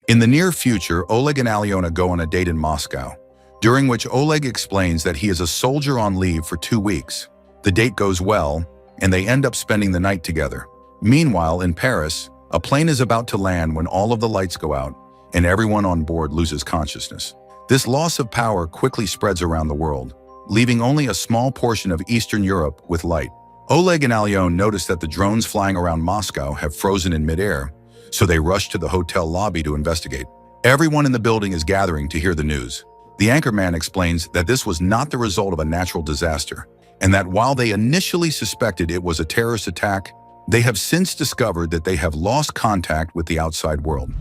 In the near future, Oleg and Alyona go on a date in Moscow, during which Oleg explains that he is a soldier on leave for 2 weeks. The date goes well, and they end up spending the night together. Meanwhile, in Paris, a plane is about to land when all of the lights go out, and everyone on board loses consciousness. This loss of power quickly spreads around the world, leaving only a small portion of Eastern Europe with light. Oleg and Alyona notice that the drones flying around Moscow have frozen in midair, so they rush to the hotel lobby to investigate. Everyone in the building is gathering to hear the news. The anchorman explains that this was not the result of a natural disaster, and that while they initially suspected it was a terrorist attack, they have since discovered that they have lost contact with the outside world.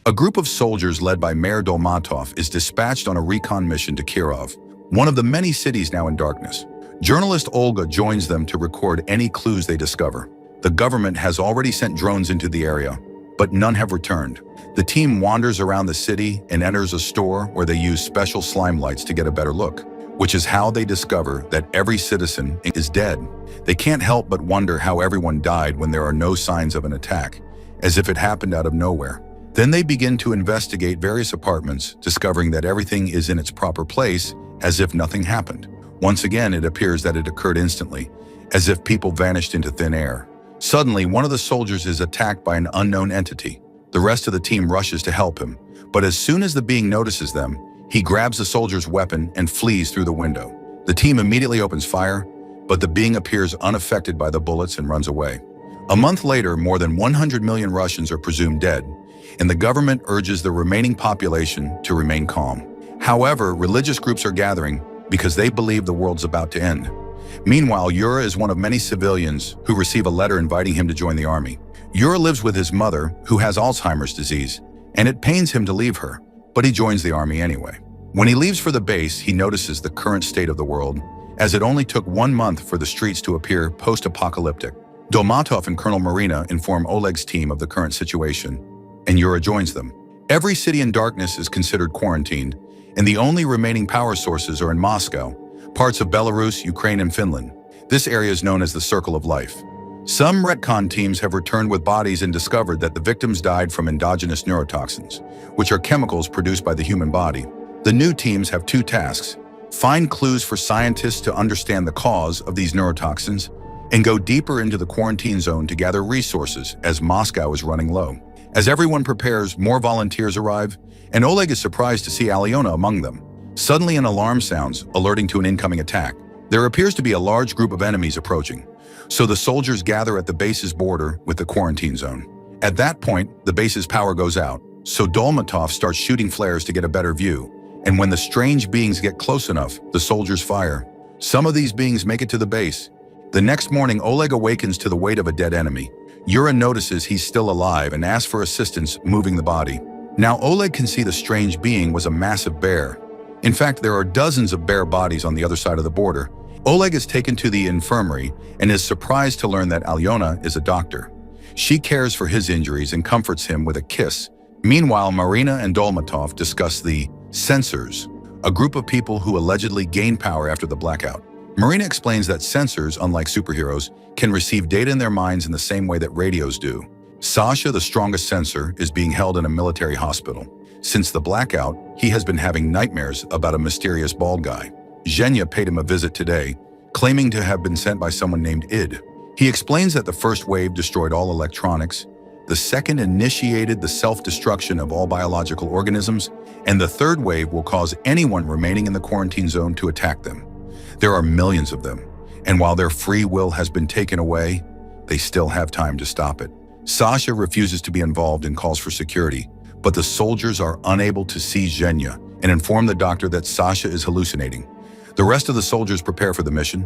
A group of soldiers led by Mayor Dolmatov is dispatched on a recon mission to Kirov, one of the many cities now in darkness. Journalist Olga joins them to record any clues they discover. The government has already sent drones into the area, but none have returned. The team wanders around the city and enters a store where they use special slime lights to get a better look, which is how they discover that every citizen is dead. They can't help but wonder how everyone died when there are no signs of an attack, as if it happened out of nowhere. Then they begin to investigate various apartments, discovering that everything is in its proper place, as if nothing happened. Once again, it appears that it occurred instantly, as if people vanished into thin air. Suddenly, one of the soldiers is attacked by an unknown entity. The rest of the team rushes to help him, but as soon as the being notices them, he grabs the soldier's weapon and flees through the window. The team immediately opens fire, but the being appears unaffected by the bullets and runs away. A month later, more than 100 million Russians are presumed dead, and the government urges the remaining population to remain calm. However, religious groups are gathering because they believe the world's about to end. Meanwhile, Yura is one of many civilians who receive a letter inviting him to join the army. Yura lives with his mother, who has Alzheimer's disease, and it pains him to leave her, but he joins the army anyway. When he leaves for the base, he notices the current state of the world, as it only took 1 month for the streets to appear post-apocalyptic. Dolmatov and Colonel Marina inform Oleg's team of the current situation, and Yura joins them. Every city in darkness is considered quarantined, and the only remaining power sources are in Moscow, parts of Belarus, Ukraine, and Finland. This area is known as the Circle of Life. Some retcon teams have returned with bodies and discovered that the victims died from endogenous neurotoxins, which are chemicals produced by the human body. The new teams have 2 tasks: find clues for scientists to understand the cause of these neurotoxins, and go deeper into the quarantine zone to gather resources as Moscow is running low. As everyone prepares, more volunteers arrive, and Oleg is surprised to see Alyona among them. Suddenly an alarm sounds, alerting to an incoming attack. There appears to be a large group of enemies approaching, so the soldiers gather at the base's border with the quarantine zone. At that point, the base's power goes out, so Dolmatov starts shooting flares to get a better view, and when the strange beings get close enough, the soldiers fire. Some of these beings make it to the base. The next morning, Oleg awakens to the weight of a dead enemy. Yura notices he's still alive and asks for assistance moving the body. Now Oleg can see the strange being was a massive bear. In fact, there are dozens of bear bodies on the other side of the border. Oleg is taken to the infirmary and is surprised to learn that Alyona is a doctor. She cares for his injuries and comforts him with a kiss. Meanwhile, Marina and Dolmatov discuss the Censors, a group of people who allegedly gain power after the blackout. Marina explains that censors, unlike superheroes, can receive data in their minds in the same way that radios do. Sasha, the strongest censor, is being held in a military hospital. Since the blackout, he has been having nightmares about a mysterious bald guy. Zhenya paid him a visit today, claiming to have been sent by someone named Id. He explains that the first wave destroyed all electronics, the second initiated the self-destruction of all biological organisms, and the third wave will cause anyone remaining in the quarantine zone to attack them. There are millions of them, and while their free will has been taken away, they still have time to stop it. Sasha refuses to be involved and calls for security, but the soldiers are unable to see Zhenya and inform the doctor that Sasha is hallucinating. The rest of the soldiers prepare for the mission.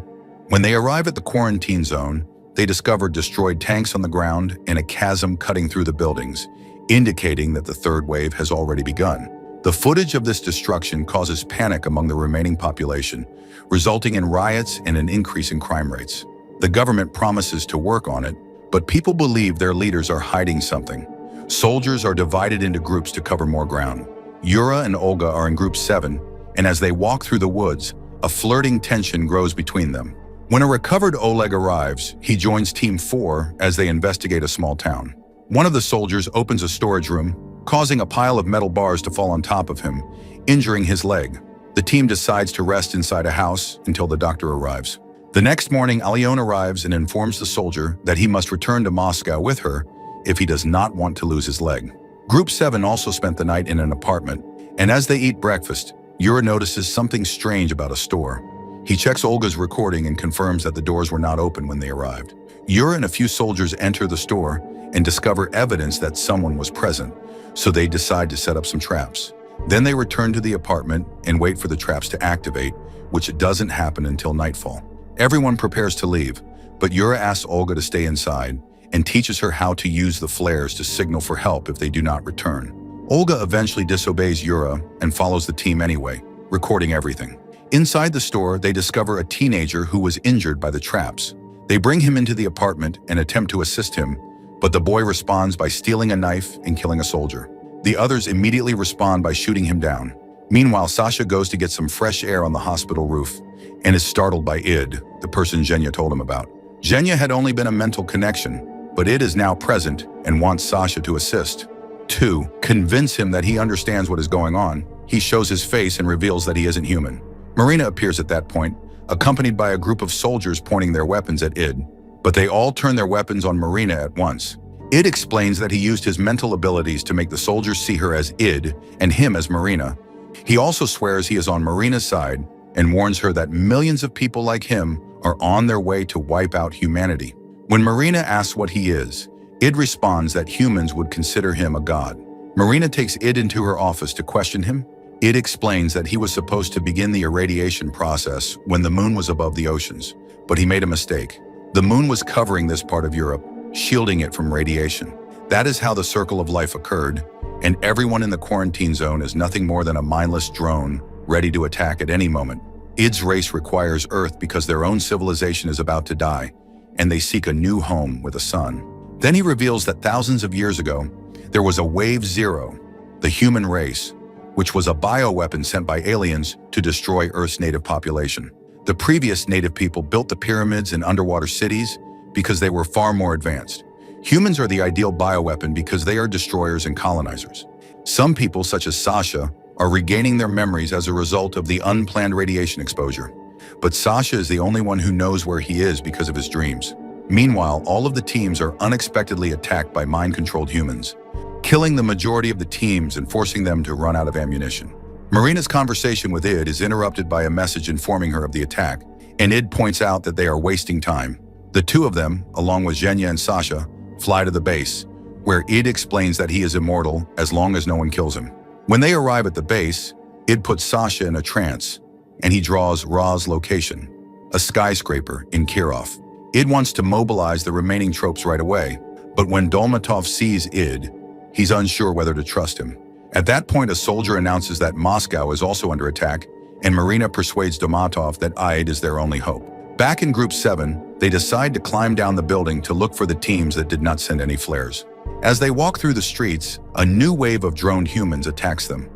When they arrive at the quarantine zone, they discover destroyed tanks on the ground and a chasm cutting through the buildings, indicating that the third wave has already begun. The footage of this destruction causes panic among the remaining population, resulting in riots and an increase in crime rates. The government promises to work on it, but people believe their leaders are hiding something. Soldiers are divided into groups to cover more ground. Yura and Olga are in Group 7, and as they walk through the woods, a flirting tension grows between them. When a recovered Oleg arrives, he joins Team 4 as they investigate a small town. One of the soldiers opens a storage room, causing a pile of metal bars to fall on top of him, injuring his leg. The team decides to rest inside a house until the doctor arrives. The next morning, Alyon arrives and informs the soldier that he must return to Moscow with her if he does not want to lose his leg. Group 7 also spent the night in an apartment, and as they eat breakfast, Yura notices something strange about a store. He checks Olga's recording and confirms that the doors were not open when they arrived. Yura and a few soldiers enter the store and discover evidence that someone was present, so they decide to set up some traps. Then they return to the apartment and wait for the traps to activate, which doesn't happen until nightfall. Everyone prepares to leave, but Yura asks Olga to stay inside and teaches her how to use the flares to signal for help if they do not return. Olga eventually disobeys Yura and follows the team anyway, recording everything. Inside the store, they discover a teenager who was injured by the traps. They bring him into the apartment and attempt to assist him, but the boy responds by stealing a knife and killing a soldier. The others immediately respond by shooting him down. Meanwhile, Sasha goes to get some fresh air on the hospital roof and is startled by Id, the person Zhenya told him about. Zhenya had only been a mental connection, but Id is now present and wants Sasha to assist. To convince him that he understands what is going on, he shows his face and reveals that he isn't human. Marina appears at that point, accompanied by a group of soldiers pointing their weapons at Id, but they all turn their weapons on Marina at once. Id explains that he used his mental abilities to make the soldiers see her as Id and him as Marina. He also swears he is on Marina's side and warns her that millions of people like him are on their way to wipe out humanity. When Marina asks what he is, Id responds that humans would consider him a god. Marina takes Id into her office to question him. Id explains that he was supposed to begin the irradiation process when the moon was above the oceans, but he made a mistake. The moon was covering this part of Europe, shielding it from radiation. That is how the circle of life occurred, and everyone in the quarantine zone is nothing more than a mindless drone ready to attack at any moment. Id's race requires Earth because their own civilization is about to die, and they seek a new home with a sun. Then he reveals that thousands of years ago, there was a Wave Zero, the human race, which was a bioweapon sent by aliens to destroy Earth's native population. The previous native people built the pyramids and underwater cities because they were far more advanced. Humans are the ideal bioweapon because they are destroyers and colonizers. Some people, such as Sasha, are regaining their memories as a result of the unplanned radiation exposure. But Sasha is the only one who knows where he is because of his dreams. Meanwhile, all of the teams are unexpectedly attacked by mind-controlled humans, killing the majority of the teams and forcing them to run out of ammunition. Marina's conversation with Id is interrupted by a message informing her of the attack, and Id points out that they are wasting time. The two of them, along with Zhenya and Sasha, fly to the base, where Id explains that he is immortal as long as no one kills him. When they arrive at the base, Id puts Sasha in a trance, and he draws Ra's location, a skyscraper in Kirov. Id wants to mobilize the remaining troops right away, but when Dolmatov sees Id, he's unsure whether to trust him. At that point, a soldier announces that Moscow is also under attack, and Marina persuades Dolmatov that Id is their only hope. Back in Group 7, they decide to climb down the building to look for the teams that did not send any flares. As they walk through the streets, a new wave of droned humans attacks them.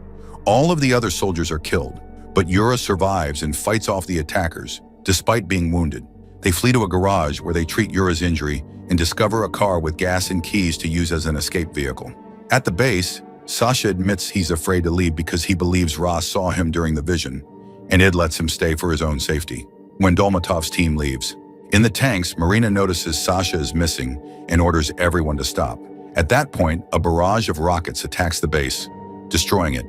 All of the other soldiers are killed, but Yura survives and fights off the attackers, despite being wounded. They flee to a garage where they treat Yura's injury and discover a car with gas and keys to use as an escape vehicle. At the base, Sasha admits he's afraid to leave because he believes Ra saw him during the vision, and Id lets him stay for his own safety. When Dolmatov's team leaves, in the tanks, Marina notices Sasha is missing and orders everyone to stop. At that point, a barrage of rockets attacks the base, destroying it.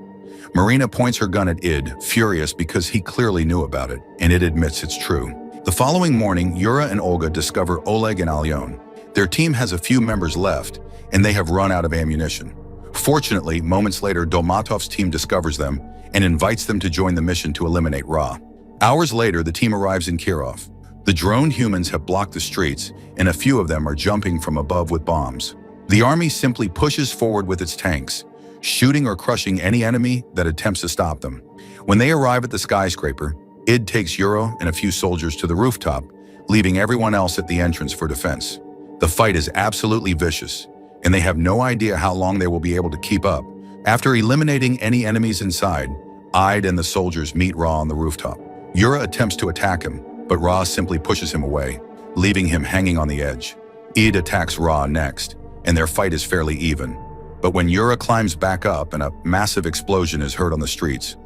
Marina points her gun at Id, furious because he clearly knew about it, and Id admits it's true. The following morning, Yura and Olga discover Oleg and Alyon. Their team has a few members left, and they have run out of ammunition. Fortunately, moments later, Dolmatov's team discovers them and invites them to join the mission to eliminate Ra. Hours later, the team arrives in Kirov. The droned humans have blocked the streets, and a few of them are jumping from above with bombs. The army simply pushes forward with its tanks, shooting or crushing any enemy that attempts to stop them. When they arrive at the skyscraper, Id takes Yura and a few soldiers to the rooftop, leaving everyone else at the entrance for defense. The fight is absolutely vicious, and they have no idea how long they will be able to keep up. After eliminating any enemies inside, Id and the soldiers meet Ra on the rooftop. Yura attempts to attack him, but Ra simply pushes him away, leaving him hanging on the edge. Id attacks Ra next, and their fight is fairly even. But when Yura climbs back up and a massive explosion is heard on the streets,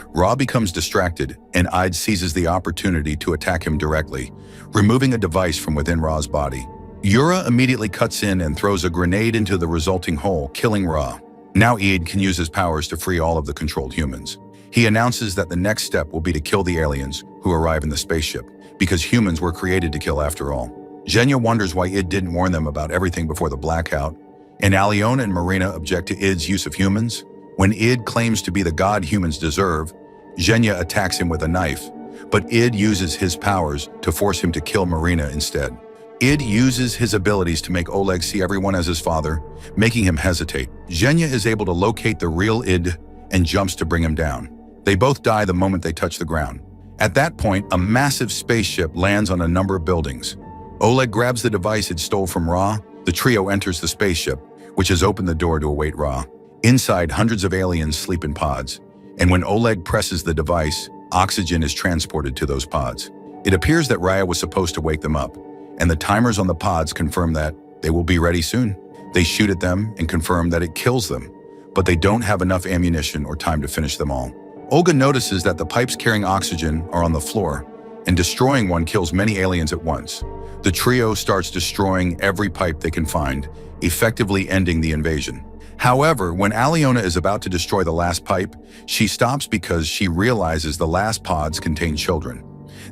Ra becomes distracted, and Id seizes the opportunity to attack him directly, removing a device from within Ra's body. Yura immediately cuts in and throws a grenade into the resulting hole, killing Ra. Now Id can use his powers to free all of the controlled humans. He announces that the next step will be to kill the aliens who arrive in the spaceship, because humans were created to kill after all. Zhenya wonders why Id didn't warn them about everything before the blackout, and Aliona and Marina object to Id's use of humans. When Id claims to be the god humans deserve, Zhenya attacks him with a knife, but Id uses his powers to force him to kill Marina instead. Id uses his abilities to make Oleg see everyone as his father, making him hesitate. Zhenya is able to locate the real Id and jumps to bring him down. They both die the moment they touch the ground. At that point, a massive spaceship lands on a number of buildings. Oleg grabs the device Id stole from Ra. The trio enters the spaceship, which has opened the door to await Ra. Inside, hundreds of aliens sleep in pods, and when Oleg presses the device, oxygen is transported to those pods. It appears that Raya was supposed to wake them up, and the timers on the pods confirm that they will be ready soon. They shoot at them and confirm that it kills them, but they don't have enough ammunition or time to finish them all. Olga notices that the pipes carrying oxygen are on the floor, and destroying one kills many aliens at once. The trio starts destroying every pipe they can find, effectively ending the invasion. However, when Aliona is about to destroy the last pipe, she stops because she realizes the last pods contain children.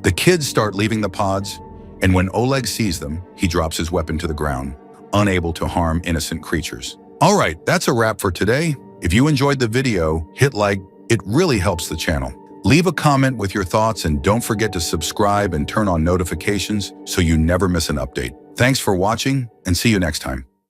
The kids start leaving the pods, and when Oleg sees them, he drops his weapon to the ground, unable to harm innocent creatures. All right, that's a wrap for today. If you enjoyed the video, hit like. It really helps the channel. Leave a comment with your thoughts and don't forget to subscribe and turn on notifications so you never miss an update. Thanks for watching and see you next time.